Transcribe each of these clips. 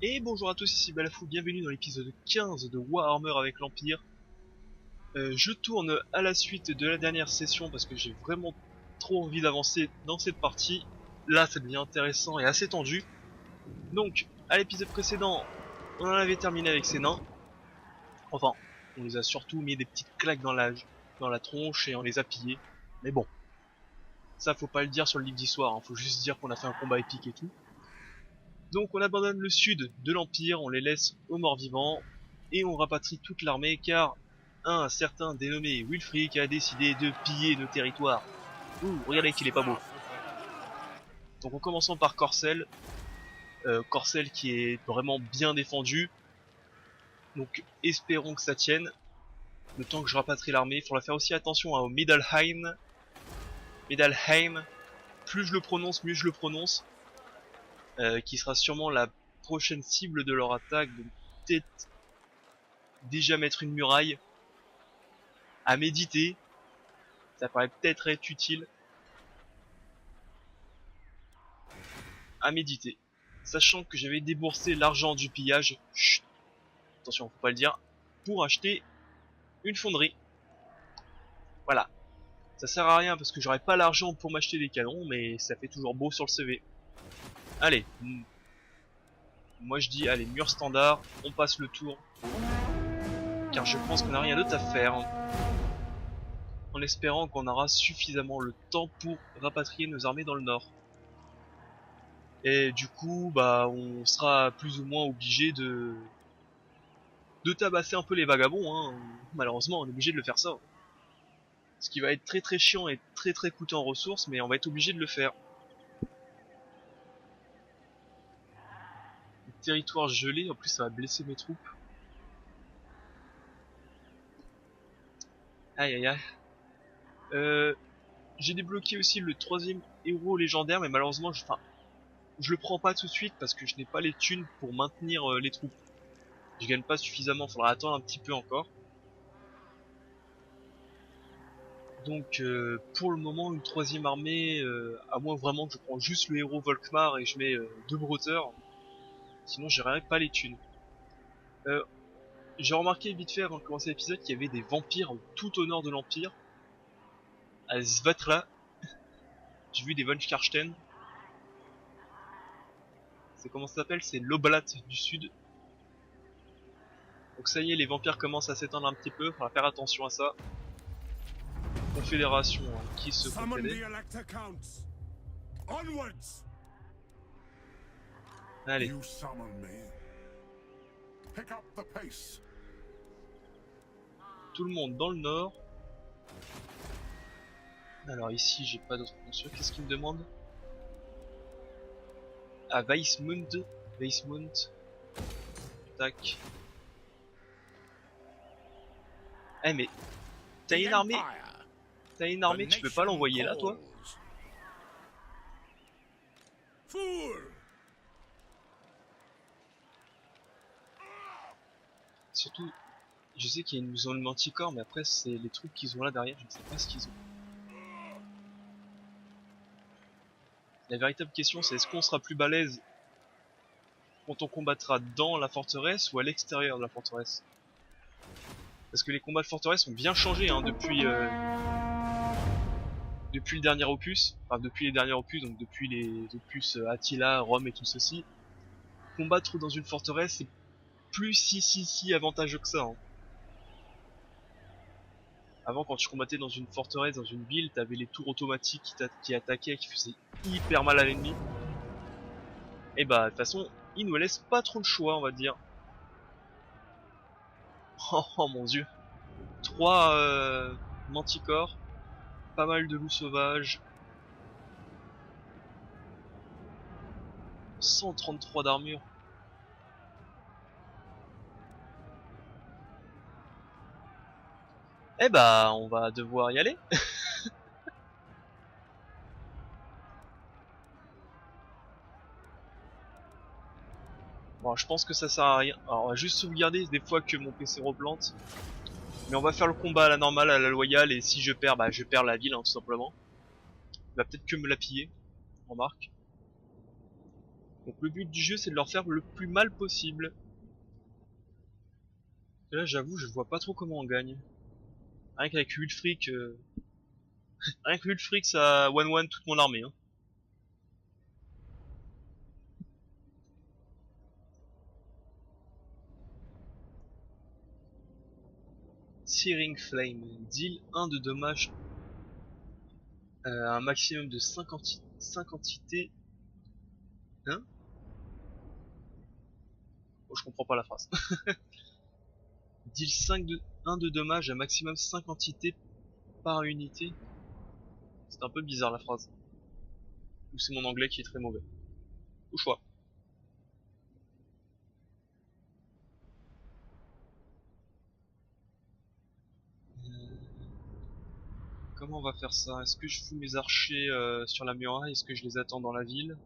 Et bonjour à tous, ici Balafou, bienvenue dans l'épisode 15 de Warhammer avec l'Empire. Je tourne à la suite de la dernière session parce que j'ai vraiment trop envie d'avancer dans cette partie. Là ça devient intéressant et assez tendu. Donc, à l'épisode précédent, on en avait terminé avec ces nains. Enfin, on les a surtout mis des petites claques dans la tronche et on les a pillés. Mais bon, ça faut pas le dire sur le livre d'histoire, hein. Faut juste dire qu'on a fait un combat épique et tout. Donc on abandonne le sud de l'Empire, on les laisse aux morts vivants, et on rapatrie toute l'armée car un certain dénommé Wilfric a décidé de piller nos territoires. Ouh, regardez qu'il est pas beau. Donc en commençant par Corcel, Corcel qui est vraiment bien défendu, donc espérons que ça tienne. Le temps que je rapatrie l'armée, il faudra faire aussi attention au Middelheim. Middelheim, plus je le prononce, mieux je le prononce. Qui sera sûrement la prochaine cible de leur attaque, donc peut-être déjà mettre une muraille à méditer, ça paraît peut-être être utile à méditer, sachant que j'avais déboursé l'argent du pillage, chut, attention faut pas le dire, pour acheter une fonderie. Voilà, ça sert à rien parce que j'aurais pas l'argent pour m'acheter des canons, mais ça fait toujours beau sur le CV. Allez, moi je dis allez, mur standard, on passe le tour, car je pense qu'on n'a rien d'autre à faire, en espérant qu'on aura suffisamment le temps pour rapatrier nos armées dans le nord. Et du coup, bah, on sera plus ou moins obligé de tabasser un peu les vagabonds, hein. Malheureusement, on est obligé de le faire ça. Ce qui va être très très chiant et très très coûteux en ressources, mais on va être obligé de le faire. Le territoire gelé, en plus ça va blesser mes troupes. Aïe aïe aïe. J'ai débloqué aussi le troisième héros légendaire, mais malheureusement, je le prends pas tout de suite parce que je n'ai pas les thunes pour maintenir les troupes. Je gagne pas suffisamment, faudra attendre un petit peu encore. Donc pour le moment une troisième armée, à moins vraiment que je prends juste le héros Volkmar et je mets deux brouteurs, sinon j'aurais pas les thunes. Euh, j'ai remarqué vite fait avant de commencer l'épisode qu'il y avait des vampires tout au nord de l'Empire, à Svatla. J'ai vu des von Karsten. C'est comment ça s'appelle, c'est l'Oblat du sud. Donc ça y est, les vampires commencent à s'étendre un petit peu, faudra faire attention à ça. Confédération qui se confédère. Allez. Tout le monde dans le nord. Alors ici j'ai pas d'autres mentions. Qu'est-ce qu'il me demande? Ah, Weissmund. Tac. Eh mais t'as une armée. Tu peux pas l'envoyer là, toi? Surtout, je sais qu'il y a une zone manticore, mais après c'est les troupes qu'ils ont là derrière, je ne sais pas ce qu'ils ont. La véritable question c'est est-ce qu'on sera plus balèze quand on combattra dans la forteresse ou à l'extérieur de la forteresse? Parce que les combats de forteresse ont bien changé hein, depuis le dernier opus, enfin depuis les derniers opus, donc depuis les opus Attila, Rome et tout ceci. Combattre dans une forteresse c'est plus si avantageux que ça. Hein. Avant, quand tu combattais dans une forteresse, dans une ville, t'avais les tours automatiques qui attaquaient et qui faisaient hyper mal à l'ennemi. Et bah, de toute façon, ils nous laissent pas trop le choix, on va dire. Oh mon dieu. 3 manticores, pas mal de loups sauvages. 133 d'armure. Eh bah, on va devoir y aller. Bon, je pense que ça sert à rien. Alors, on va juste sauvegarder des fois que mon PC replante. Mais on va faire le combat à la normale, à la loyale, et si je perds, bah je perds la ville, hein, tout simplement. Il va peut-être que me la piller, remarque. Donc le but du jeu c'est de leur faire le plus mal possible. Et là j'avoue je vois pas trop comment on gagne. Rien qu'avec 8 fric, rien que 8 fric ça one toute mon armée. Hein. Searing Flame, deal 1 de dommages, un maximum de 5 entités. Hein? Oh, je comprends pas la phrase. Deal 1 de dommages à maximum 5 entités par unité. C'est un peu bizarre la phrase. Ou c'est mon anglais qui est très mauvais. Au choix. Comment on va faire ça? Est-ce que je fous mes archers sur la muraille? Est-ce que je les attends dans la ville?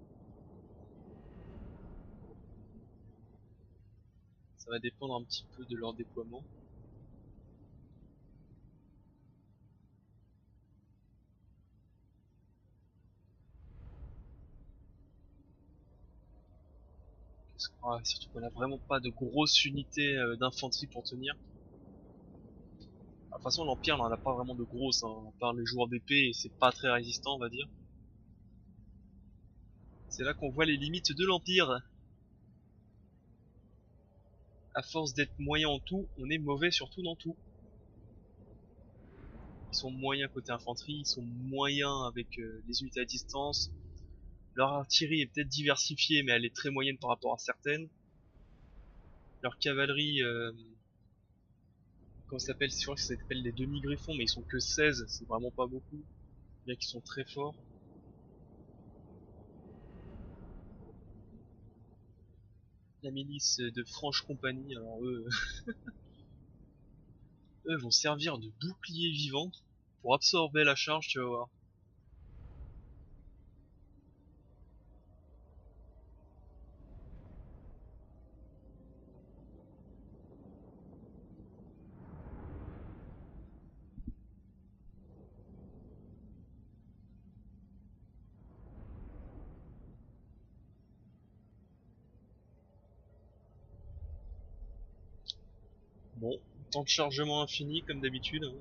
Ça va dépendre un petit peu de leur déploiement. Surtout qu'on a vraiment pas de grosses unités d'infanterie pour tenir. De toute façon, l'Empire n'en a pas vraiment de grosses, hein. À part les joueurs d'épée, et c'est pas très résistant, on va dire. C'est là qu'on voit les limites de l'Empire. À force d'être moyen en tout, on est mauvais surtout dans tout. Ils sont moyens côté infanterie, ils sont moyens avec les unités à distance. Leur artillerie est peut-être diversifiée, mais elle est très moyenne par rapport à certaines. Leur cavalerie, comment ça s'appelle? C'est sûr que ça s'appelle les demi-griffons, mais ils sont que 16, c'est vraiment pas beaucoup. Bien qu'ils sont très forts. La milice de Franche Compagnie, alors eux vont servir de bouclier vivant pour absorber la charge, tu vas voir. Bon, temps de chargement infini comme d'habitude. Hein.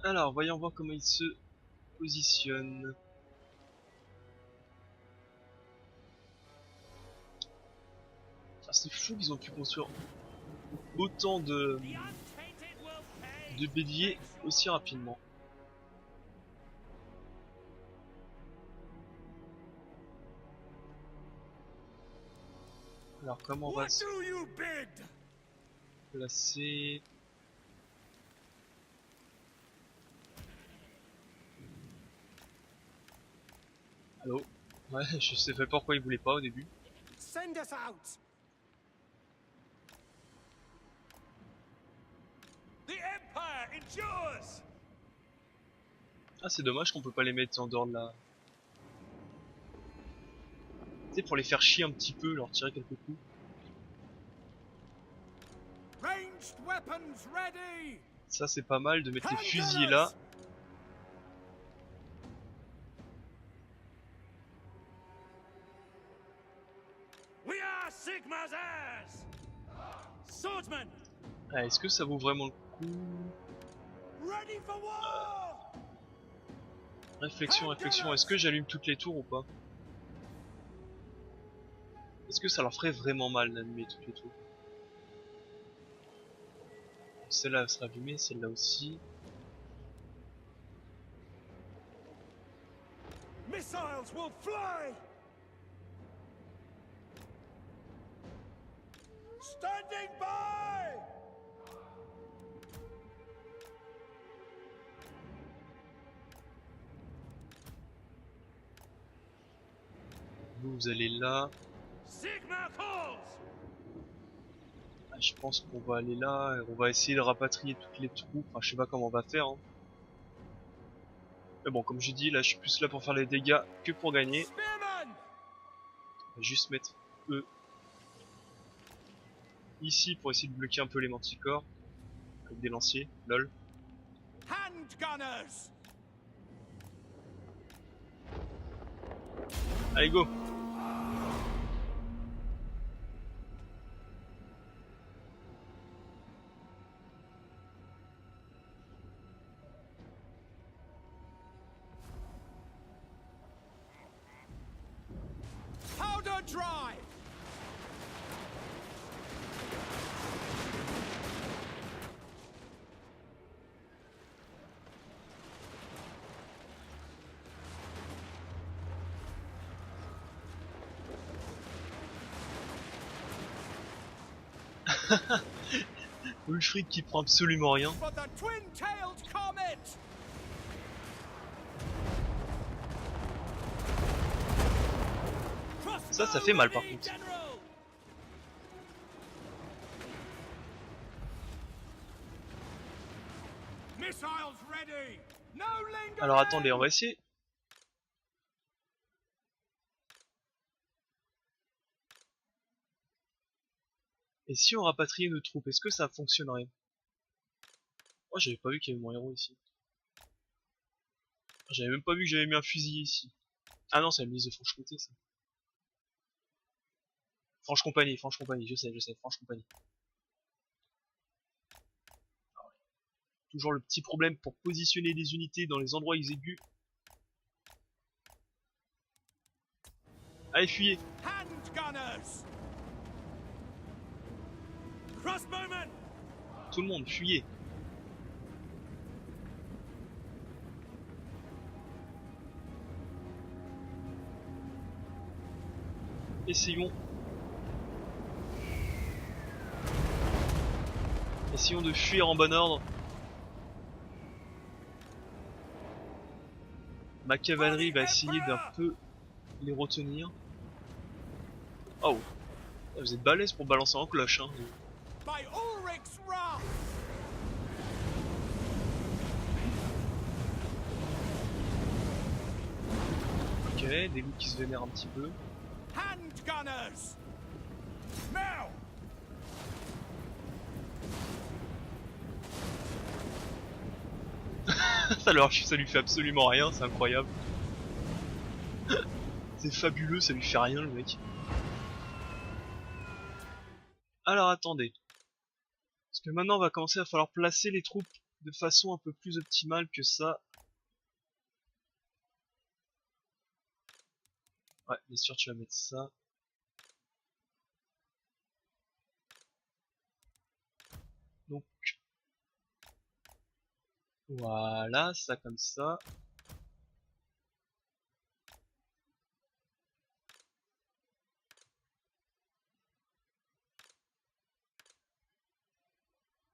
Alors, voyons voir comment il se positionne. Ah, c'est fou qu'ils ont pu construire autant de béliers aussi rapidement. Alors comment on va se placer? Allô? Ouais, je sais pas pourquoi ils voulaient pas au début. Send us out. The Empire endures. Ah, c'est dommage qu'on peut pas les mettre en dehors de la... Tu sais, pour les faire chier un petit peu, leur tirer quelques coups. Ranged weapons ready. Ça c'est pas mal de mettre les fusils là. We are Sigma's heirs. Swordsman. Ah, est-ce que ça vaut vraiment le coup? Ready for war. Réflexion, réflexion, est-ce que j'allume toutes les tours ou pas? Est-ce que ça leur ferait vraiment mal d'allumer toutes les tours? Celle-là sera allumée, celle-là aussi. Missiles will fly. Standing by. Vous allez là. Sigma calls. Ah, je pense qu'on va aller là. Et on va essayer de rapatrier toutes les troupes. Enfin, je sais pas comment on va faire. Hein. Mais bon, comme je dis, là, je suis plus là pour faire les dégâts que pour gagner. Spearman. On va juste mettre eux. ici pour essayer de bloquer un peu les manticores avec des lanciers, lol. Handgunners! Allez go. Powder dry! Ulfric qui prend absolument rien. For the twin-tailed comet! Ça fait mal par contre. Missiles ready! No lingering! Alors attendez, on va essayer. Et si on rapatriait nos troupes, est-ce que ça fonctionnerait? Oh, j'avais pas vu qu'il y avait mon héros ici. J'avais même pas vu que j'avais mis un fusil ici. Ah non, c'est la milice de Franche-Comté ça. Franche-Compagnie, je sais, Franche-Compagnie. Toujours le petit problème pour positionner des unités dans les endroits exigus. Allez, fuyez! Handgunners! Crossbowmen! Tout le monde, fuyez! Essayons de fuir en bon ordre. Ma cavalerie va essayer d'un peu les retenir. Oh, vous êtes balèze pour balancer en cloche, hein. By Ulrich's wrath! Ok, des loups qui se vénèrent un petit peu. Handgunners! Now! Ça lui fait absolument rien, c'est incroyable. C'est fabuleux, ça lui fait rien le mec. Alors attendez. Parce que maintenant on va commencer à falloir placer les troupes de façon un peu plus optimale que ça. Ouais, bien sûr tu vas mettre ça. Donc voilà, ça comme ça.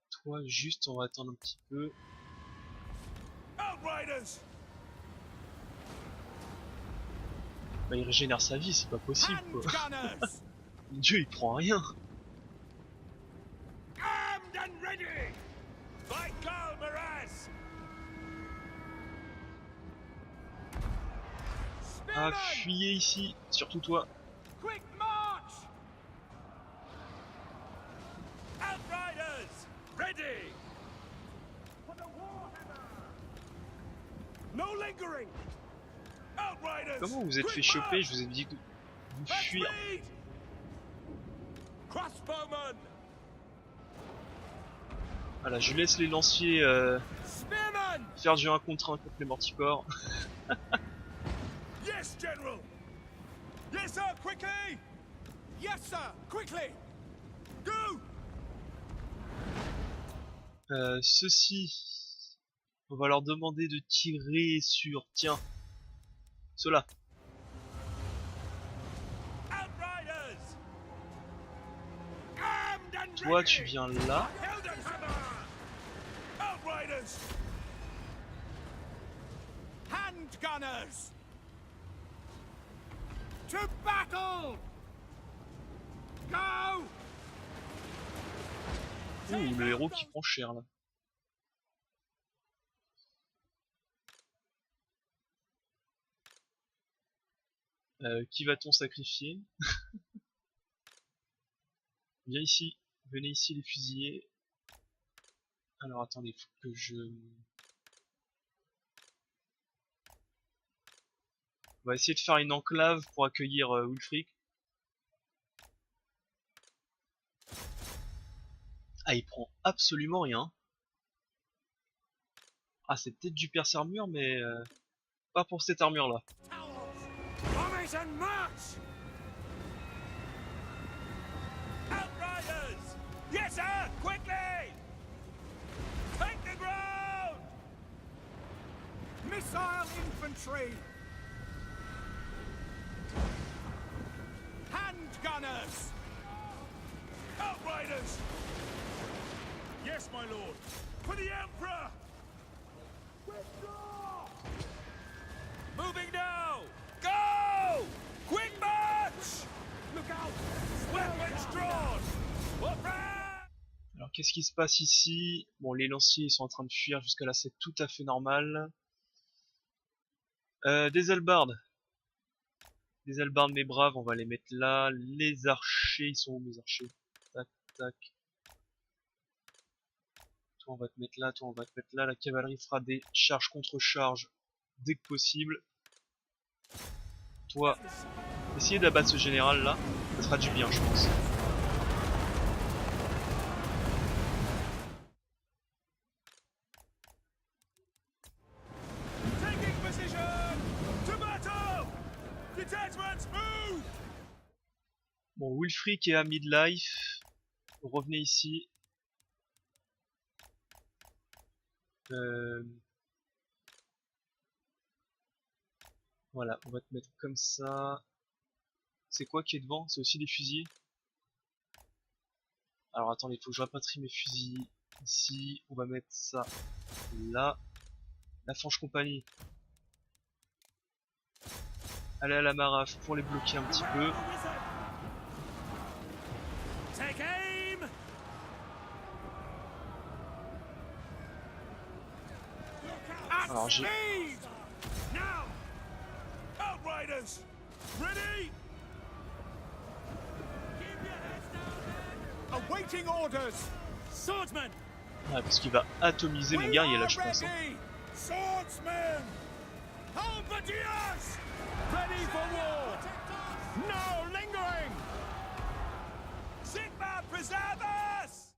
Toi juste on va attendre un petit peu. Outriders! Bah il régénère sa vie, c'est pas possible quoi. Handgunners! Mon dieu il prend rien. Armed and ready! By Galmaras! Ah, Spearmen! fuyez ici, surtout toi. Quick march! Outriders! Ready! For the Warhammer! No lingering! Outriders! Comment vous êtes fait choper? Je vous ai dit de vous fuir. Crossbowmen! Voilà, je laisse les lanciers Spearmen! faire du 1 contre 1 contre les morticores. Yes, General! Yes, sir, quickly! Yes, sir, quickly! Go! Ceux-ci, on va leur demander de tirer sur, tiens, ceux-là. Outriders! Armed and Toi, ready! tu viens là. Heldenhammer! Outriders! Handgunners! To battle! Go! Ouh, le héros qui prend cher là. Qui va-t-on sacrifier? Viens ici, Venez ici les fusillés. Alors attendez, faut que je... On va essayer de faire une enclave pour accueillir Wulfric. Ah, il prend absolument rien. Ah, c'est peut-être du perce-armure, mais pas pour cette armure-là. Armies and march! Outriders! Yes, sir! Quickly! Take the ground! Missile infantry! Hand gunners! Outriders! Yes, my lord! For the Emperor! Withdraw! Moving now! Go! Quick march! Look out! Weapons drawn! Alors qu'est-ce qui se passe ici? Bon, les lanciers ils sont en train de fuir, jusqu'à là c'est tout à fait normal. Des hallebardes. Des hallebardes mes braves, on va les mettre là. Les archers, ils sont où mes archers? Tac, tac. Toi on va te mettre là, toi on va te mettre là. La cavalerie fera des charges contre charges dès que possible. Toi, essayez d'abattre ce général là, ça sera du bien je pense. Bon, Wulfric est à midlife. Revenez ici. Voilà, on va te mettre comme ça. C'est quoi qui est devant? C'est aussi des fusils. Alors attendez, il faut que je rapatrie mes fusils ici. On va mettre ça là. La Franche Compagnie. Allez à la maraf pour les bloquer un petit peu. Take aim! Alors j'ai... Now! Outriders! Ready? Keep your heads down, men! Awaiting orders! Swordsman! Ah, parce qu'il va atomiser mon guerrier là je pense. Hein. Swordsman! Halberdiers! Ready for war! No lingering! Sigma preserve us!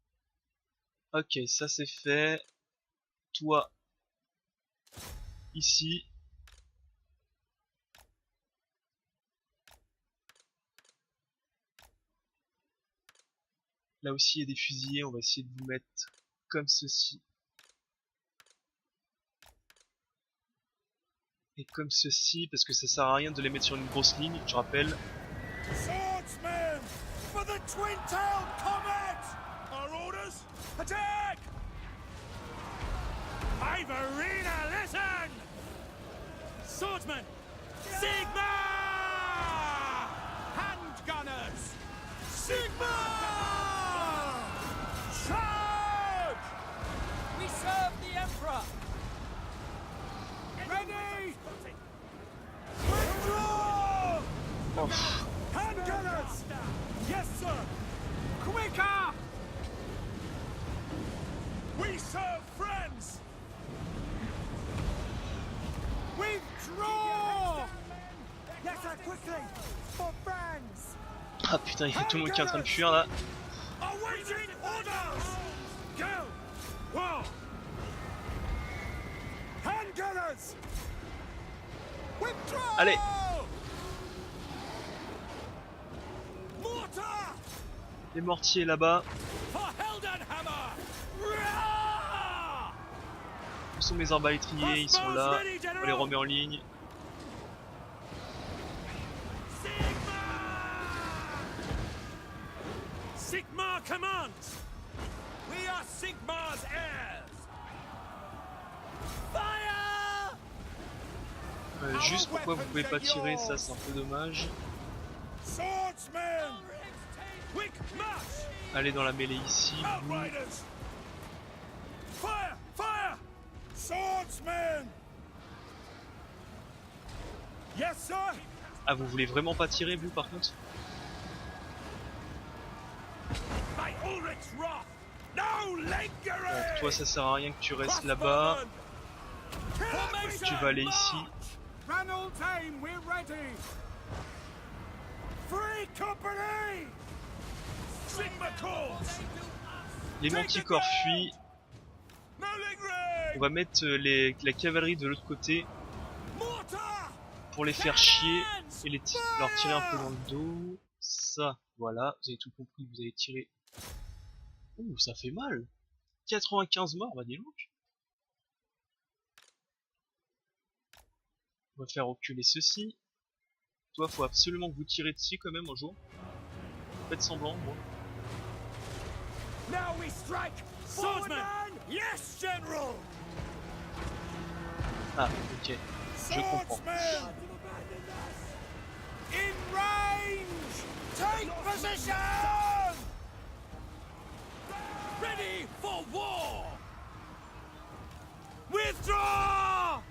Ok, ça c'est fait. Toi, ici. Là aussi il y a des fusiliers, on va essayer de vous mettre comme ceci. Et comme ceci, parce que ça sert à rien de les mettre sur une grosse ligne, je rappelle. Swordsmen! For the twin-tailed comet! Our orders? Attack! Ivorina, listen! Swordsman! Sigma! Handgunners! Sigma! Charge! We serve the Emperor! Ready! Withdraw! Oh. Handgunners! Yes, sir! Quicker! We serve friends! Withdraw! Yes, sir, quickly! For friends! Ah putain, il y a tout le monde qui est en train de fuir là. Awaiting orders! Go! War! Handgunners! Withdraw! Allez! Mortar! Les mortiers là-bas. For Heldenhammer! Roar! Où sont mes arbalétriers? Ils sont là. On les remet en ligne. Sigma! Sigma commands! We are Sigma's heirs! Fire! Juste pourquoi vous pouvez pas tirer, ça c'est un peu dommage. Swordsmen! Quick march! Allez dans la mêlée ici. Vous. Outriders! Fire! Fire! Swordsmen! Yes, sir! Ah, vous voulez vraiment pas tirer vous par contre? By Ulrich's wrath. No lingering. Bon, toi ça sert à rien que tu restes là-bas. Tu vas aller ici. Ranald's aim, we're ready. Free company. Sigma calls. Les manticores fuient. No lingering. On va mettre la cavalerie de l'autre côté Mortar. pour les faire chier et leur tirer un peu dans le dos. Ça, voilà, vous avez tout compris, vous allez tirer. Ouh, ça fait mal. 95 morts, bah dis donc. On va faire reculer ceci. Toi, faut absolument que vous tirez dessus quand même un jour. Faites semblant, moi. Now we strike. Swordsman. Yes, General. Ah, ok. Je comprends. In range. Take position. Ready for war. Withdraw.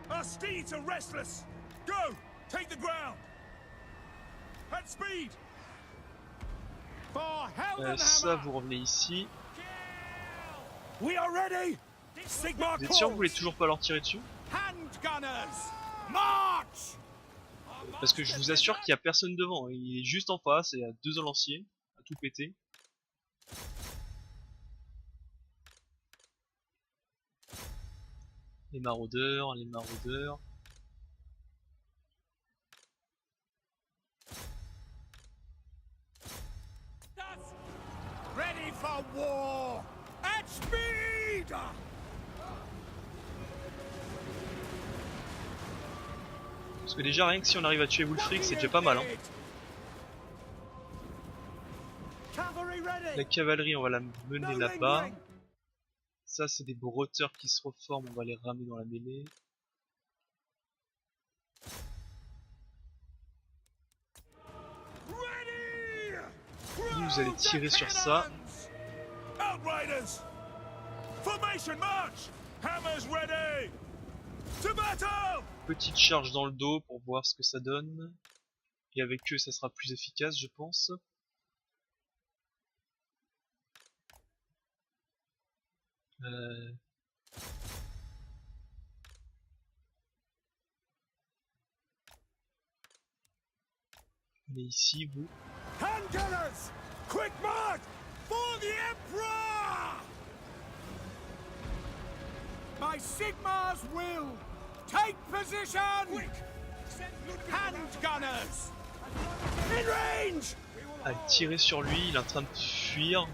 Our steeds are restless. Go! Take the ground! At speed! For Ça, vous revenez ici. We are ready! Sigma Vous êtes sûr que vous voulez toujours pas leur tirer dessus? Handgunners! March! Parce que je vous assure qu'il y a personne devant. Il est juste en face et à 2 lanciers, à tout péter. Les maraudeurs, les maraudeurs. Ready for war! At speed! Parce que déjà rien que si on arrive à tuer Wulfric, c'est déjà pas mal, hein. La cavalerie, on va la mener là-bas. Ça, c'est des brotteurs qui se reforment, on va les ramener dans la mêlée. Vous allez tirer sur ça. Outriders! Formation march! Hammers ready! To battle! Petite charge dans le dos pour voir ce que ça donne. Et avec eux, ça sera plus efficace, je pense. Mais ici, vous. Handgunners! Quick march! For the Emperor! By Sigmar's will! Take position! Quick! Handgunners! In range! Allez, tirer sur lui, il est en train de fuir.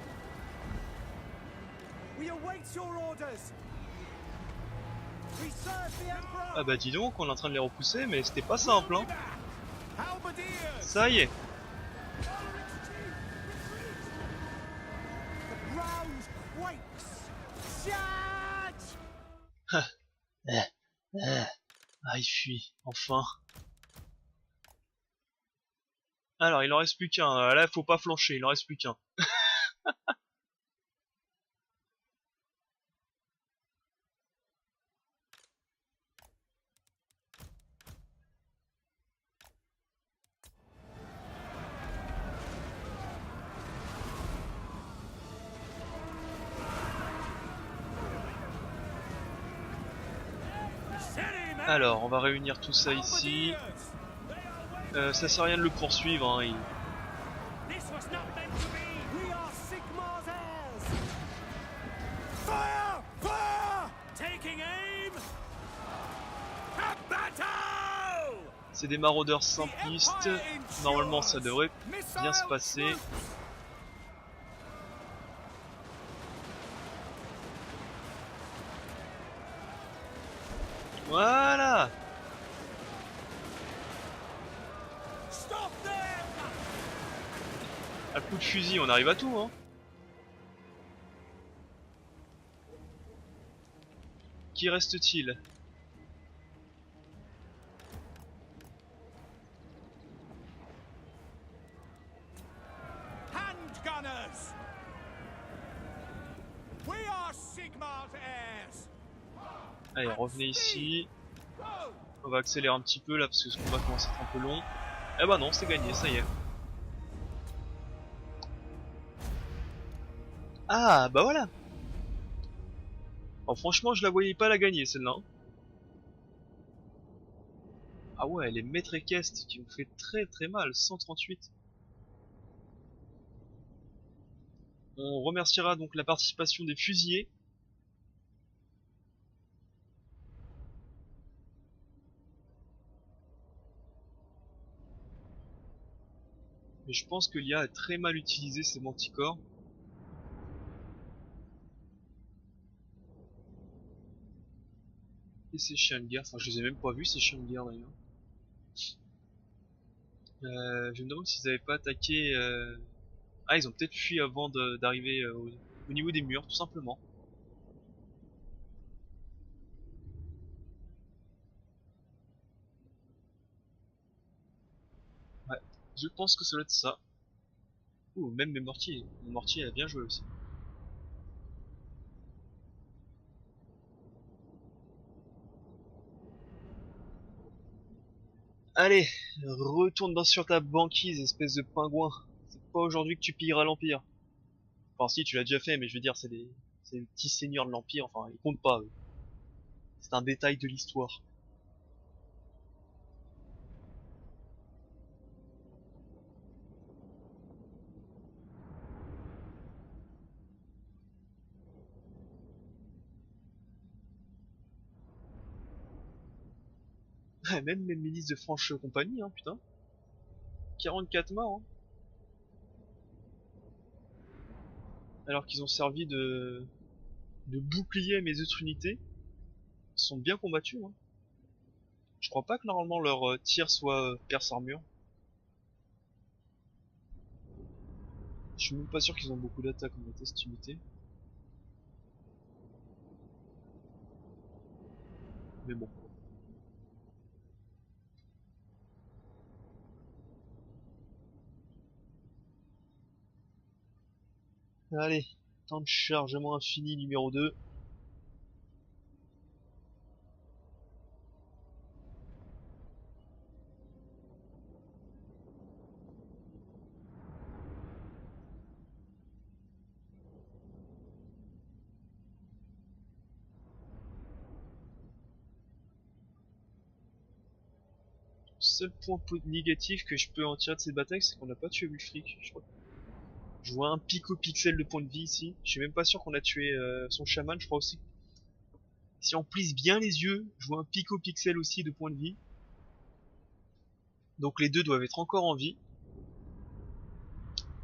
We await your orders. We serve the Emperor. Ah bah dis donc, on est en train de les repousser, mais c'était pas simple, hein. Halberdiers! Ça y est. The ground quakes. Charge! Ah, il fuit, enfin. Alors, il en reste plus qu'un. Là, faut pas flancher, il en reste plus qu'un. Alors, on va réunir tout ça ici. Ça sert à rien de le poursuivre, hein. This was not meant to be. We are Sigmar's heirs. Fire! Fire! Taking aim. A battle! C'est des maraudeurs simplistes. Normalement, ça devrait bien se passer. Voilà. Stop them! À coup de fusil, on arrive à tout, hein. Qui reste-t-il? Handgunners! We are Sigmar's heirs. Allez, revenez ici. On va accélérer un petit peu là parce que ce combat commence à être un peu long. Eh bah non, c'est gagné, ça y est. Ah, bah voilà. Oh, franchement, je la voyais pas la gagner, celle-là. Hein. Ah ouais, elle est maître équestre qui me fait très très mal, 138. On remerciera donc la participation des fusillés. Mais je pense que l'IA a très mal utilisé ses manticores. Et ses chiens de guerre, enfin je les ai même pas vus ces chiens de guerre d'ailleurs. Je me demande s'ils avaient pas attaqué... Ah, ils ont peut-être fui avant d'arriver au niveau des murs, tout simplement. Ouais, je pense que ça doit être ça. Ouh, même mes mortiers. Mon mortier a bien joué aussi. Allez, retourne sur ta banquise, espèce de pingouin. C'est pas aujourd'hui que tu pilleras l'Empire. Enfin si, tu l'as déjà fait, mais je veux dire, c'est les petits seigneurs de l'Empire, enfin, ils comptent pas, eux. C'est un détail de l'histoire. Même mes milices de franche compagnie, hein, putain. 44 morts, hein. Alors qu'ils ont servi de bouclier à mes autres unités. Ils sont bien combattus, hein. Je crois pas que normalement leur tir soit perce armure. Je suis même pas sûr qu'ils ont beaucoup d'attaques en fait, cette unité. Mais bon. Allez, temps de chargement infini numéro 2. Seul point négatif que je peux en tirer de cette bataille, c'est qu'on n'a pas tué Wulfric. Je vois un picopixel de point de vie ici. Je suis même pas sûr qu'on a tué son chaman, je crois aussi. Si on plisse bien les yeux, je vois un picopixel aussi de point de vie. Donc les deux doivent être encore en vie.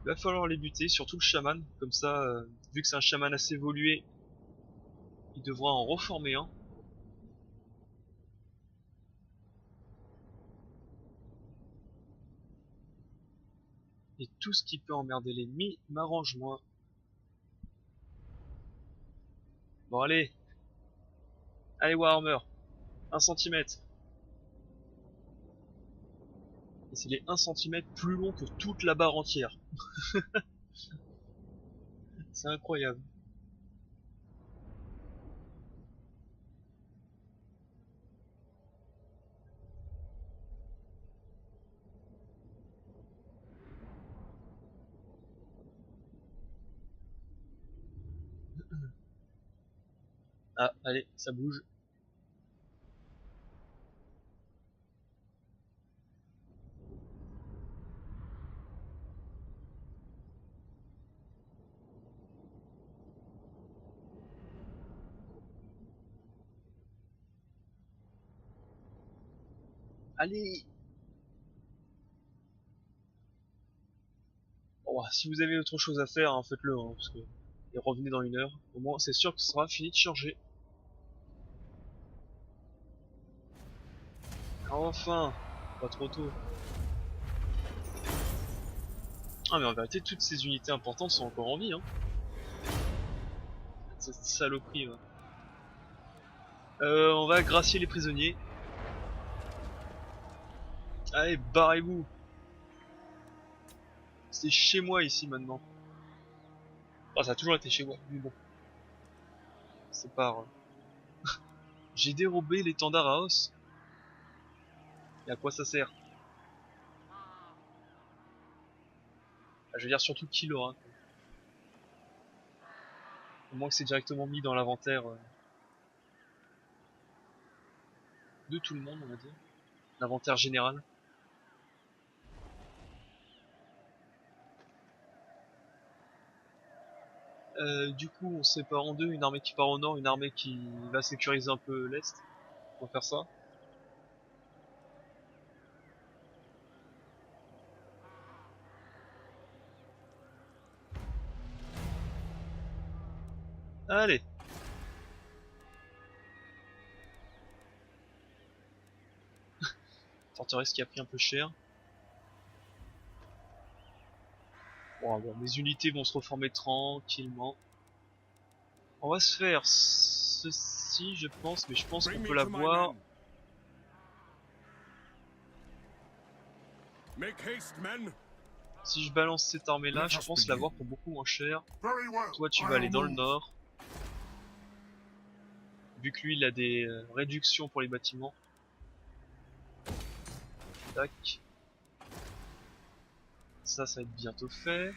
Il va falloir les buter, surtout le chaman. Comme ça, vu que c'est un chaman assez évolué, il devra en reformer un. Et tout ce qui peut emmerder l'ennemi m'arrange moins. Bon allez, allez Warhammer, 1 cm. Et c'est les 1 cm plus long que toute la barre entière. C'est incroyable. Ah, allez, ça bouge. Allez. Bon, bah, si vous avez autre chose à faire, hein, faites-le, hein, parce que et revenez dans 1 heure. Au moins, c'est sûr que ce sera fini de charger. Enfin, pas trop tôt. Ah mais en vérité, toutes ces unités importantes sont encore en vie, hein. Cette saloperie, va. On va gracier les prisonniers. Allez, barrez-vous. C'est chez moi ici maintenant. Ah, ça a toujours été chez moi, mais bon, c'est pas grave. J'ai dérobé l'étendard à os. Et à quoi ça sert? Ah, je veux dire surtout qui l'aura. Au moins que c'est directement mis dans l'inventaire de tout le monde, on va dire. L'inventaire général. Du coup, on se sépare en deux, une armée qui part au nord, une armée qui va sécuriser un peu l'est. On va faire ça. Allez. Forteresse qui a pris un peu cher. Bon, mes unités vont se reformer tranquillement. On va se faire ceci, je pense, mais je pense qu'on peut l'avoir. Si je balance cette armée là, je pense l'avoir pour beaucoup moins cher. Toi tu vas aller dans le nord. Vu que lui il a des réductions pour les bâtiments. Tac. Ça va être bientôt fait.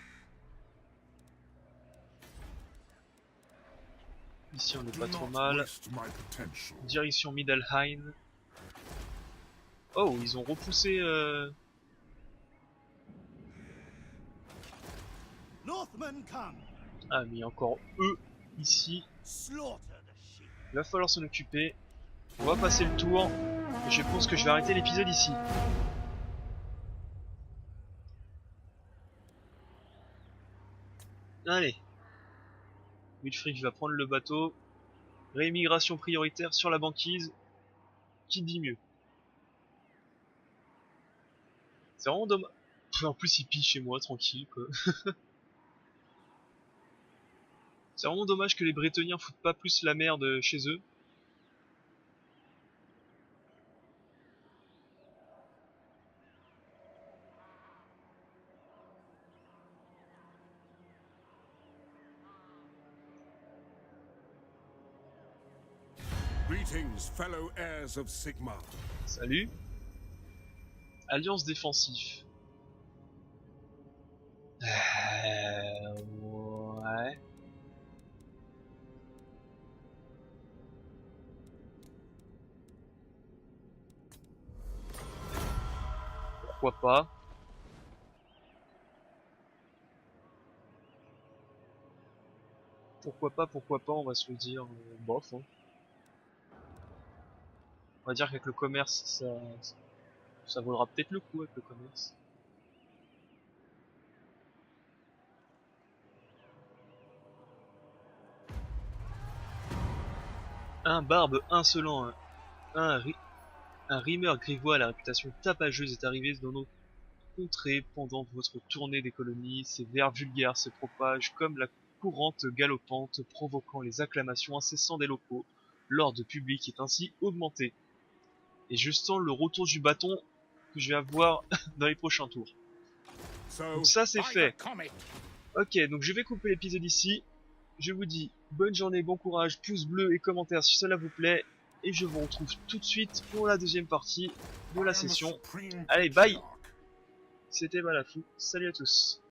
Ici on n'est pas trop mal. Direction Middelheim. Oh, ils ont repoussé Ah, mais il y a encore eux ici. Il va falloir s'en occuper. On va passer le tour. Et je pense que je vais arrêter l'épisode ici. Allez. Wilfried va prendre le bateau. Réimmigration prioritaire sur la banquise. Qui dit mieux? C'est vraiment dommage. En plus il pille chez moi, tranquille quoi. C'est vraiment dommage que les Bretoniens foutent pas plus la merde chez eux. Greetings, fellow heirs of Sigmar. Salut. Alliance défensif. Ouais. Pourquoi pas? Pourquoi pas, on va se le dire, bof. Hein. On va dire qu'avec le commerce, ça vaudra peut-être le coup avec le commerce. Un barbe insolent, un rimeur grivois à la réputation tapageuse est arrivé dans nos contrées pendant votre tournée des colonies. Ces vers vulgaires se propagent comme la courante galopante, provoquant les acclamations incessantes des locaux. L'ordre public est ainsi augmenté. Et je sens le retour du bâton que je vais avoir dans les prochains tours. Donc ça c'est fait. Ok, donc je vais couper l'épisode ici. Je vous dis bonne journée, bon courage, pouce bleu et commentaires si cela vous plaît. Et je vous retrouve tout de suite pour la deuxième partie de la session. Allez, bye. C'était Balafou, salut à tous.